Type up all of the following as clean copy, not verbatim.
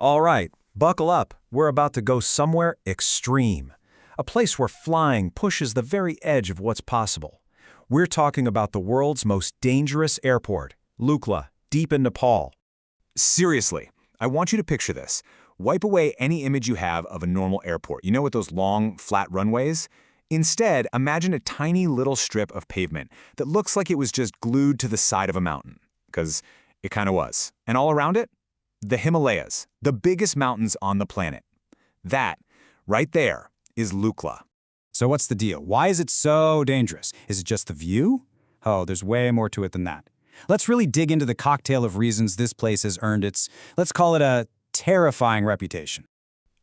All right, buckle up. We're about to go somewhere extreme. A place where flying pushes the very edge of what's possible. We're talking about the world's most dangerous airport, Lukla, deep in Nepal. Seriously, I want you to picture this. Wipe away any image you have of a normal airport. You know, with those long, flat runways? Instead, imagine a tiny little strip of pavement that looks like it was just glued to the side of a mountain. Because it kind of was. And all around it? The Himalayas, the biggest mountains on the planet. That, right there, is Lukla. So what's the deal? Why is it so dangerous? Is it just the view? Oh, there's way more to it than that. Let's really dig into the cocktail of reasons this place has earned its, let's call it a terrifying reputation.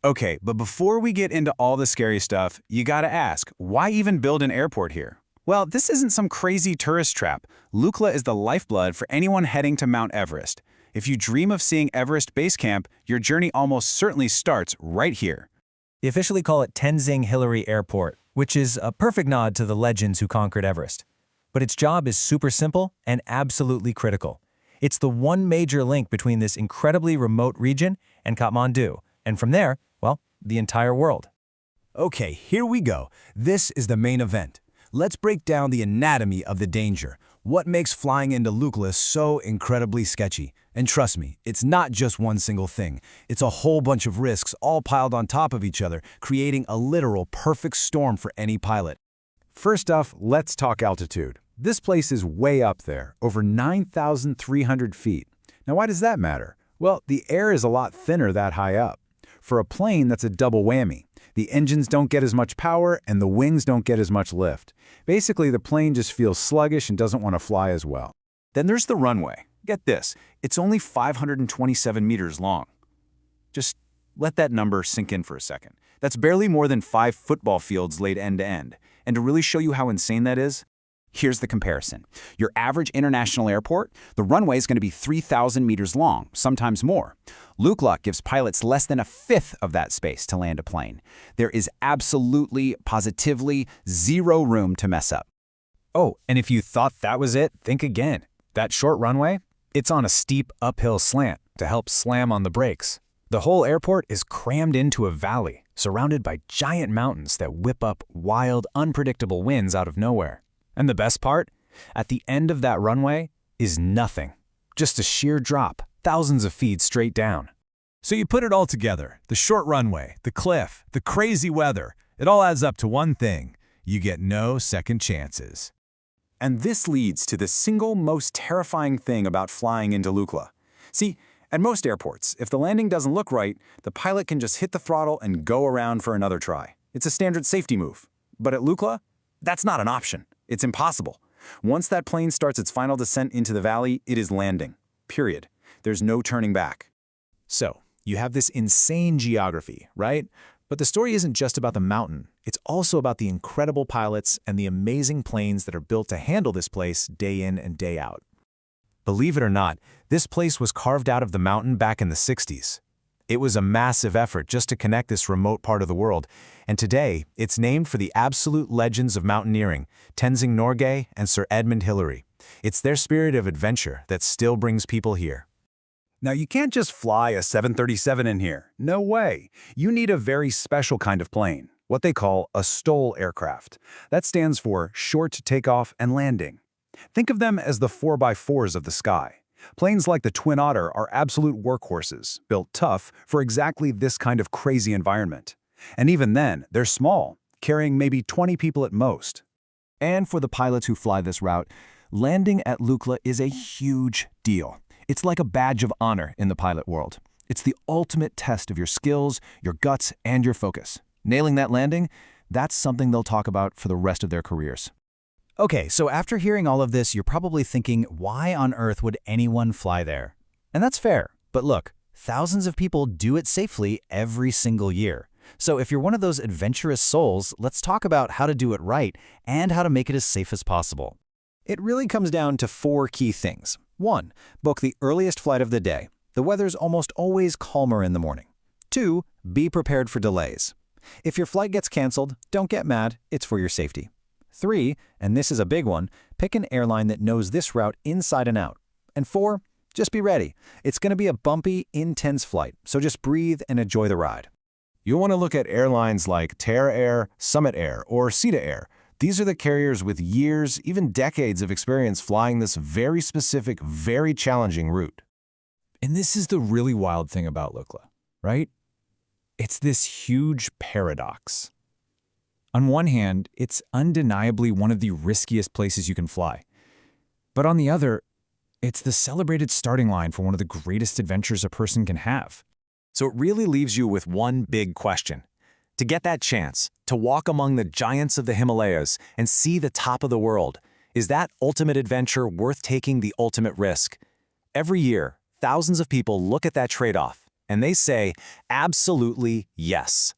Okay, but before we get into all the scary stuff, you gotta ask, why even build an airport here? Well, this isn't some crazy tourist trap. Lukla is the lifeblood for anyone heading to Mount Everest. If you dream of seeing Everest Base Camp, your journey almost certainly starts right here. They officially call it Tenzing-Hillary Airport, which is a perfect nod to the legends who conquered Everest. But its job is super simple and absolutely critical. It's the one major link between this incredibly remote region and Kathmandu, and from there, well, the entire world. Okay, here we go. This is the main event. Let's break down the anatomy of the danger. What makes flying into Lukla so incredibly sketchy? And trust me, it's not just one single thing. It's a whole bunch of risks all piled on top of each other, creating a literal perfect storm for any pilot. First off, let's talk altitude. This place is way up there, over 9,300 feet. Now, why does that matter? Well, the air is a lot thinner that high up. For a plane, that's a double whammy. The engines don't get as much power, and the wings don't get as much lift. Basically, the plane just feels sluggish and doesn't want to fly as well. Then there's the runway. Get this, it's only 527 meters long. Just let that number sink in for a second. That's barely more than 5 football fields laid end to end. And to really show you how insane that is, here's the comparison. Your average international airport, the runway is going to be 3,000 meters long, sometimes more. Lukla gives pilots less than a fifth of that space to land a plane. There is absolutely, positively zero room to mess up. Oh, and if you thought that was it, think again. That short runway? It's on a steep uphill slant to help slam on the brakes. The whole airport is crammed into a valley, surrounded by giant mountains that whip up wild, unpredictable winds out of nowhere. And the best part? At the end of that runway is nothing. Just a sheer drop, thousands of feet straight down. So you put it all together, the short runway, the cliff, the crazy weather, it all adds up to one thing. You get no second chances. And this leads to the single most terrifying thing about flying into Lukla. See, at most airports, if the landing doesn't look right, the pilot can just hit the throttle and go around for another try. It's a standard safety move. But at Lukla, that's not an option. It's impossible. Once that plane starts its final descent into the valley, it is landing. Period. There's no turning back. So, you have this insane geography, right? But the story isn't just about the mountain. It's also about the incredible pilots and the amazing planes that are built to handle this place day in and day out. Believe it or not, this place was carved out of the mountain back in the 60s. It was a massive effort just to connect this remote part of the world, and today it's named for the absolute legends of mountaineering, Tenzing Norgay and Sir Edmund Hillary. It's their spirit of adventure that still brings people here. Now, you can't just fly a 737 in here. No way. You need a very special kind of plane, what they call a STOL aircraft. That stands for Short Takeoff and Landing. Think of them as the 4x4s of the sky. Planes like the Twin Otter are absolute workhorses, built tough for exactly this kind of crazy environment. And even then, they're small, carrying maybe 20 people at most. And for the pilots who fly this route, landing at Lukla is a huge deal. It's like a badge of honor in the pilot world. It's the ultimate test of your skills, your guts, and your focus. Nailing that landing, that's something they'll talk about for the rest of their careers. Okay, so after hearing all of this, you're probably thinking, why on earth would anyone fly there? And that's fair, but look, thousands of people do it safely every single year. So if you're one of those adventurous souls, let's talk about how to do it right and how to make it as safe as possible. It really comes down to 4 key things. 1. Book the earliest flight of the day. The weather's almost always calmer in the morning. 2. Be prepared for delays. If your flight gets canceled, don't get mad, it's for your safety. 3, and this is a big one, pick an airline that knows this route inside and out. And 4, Just be ready. It's going to be a bumpy, intense flight, so just breathe and enjoy the ride. You'll want to look at airlines like Terra Air, Summit Air, or Sita Air. These are the carriers with years, even decades of experience flying this very specific, very challenging route. And this is the really wild thing about Lukla, right? It's this huge paradox. On one hand, it's undeniably one of the riskiest places you can fly. But on the other, it's the celebrated starting line for one of the greatest adventures a person can have. So it really leaves you with one big question. To get that chance, to walk among the giants of the Himalayas and see the top of the world, is that ultimate adventure worth taking the ultimate risk? Every year, thousands of people look at that trade-off, and they say, absolutely yes.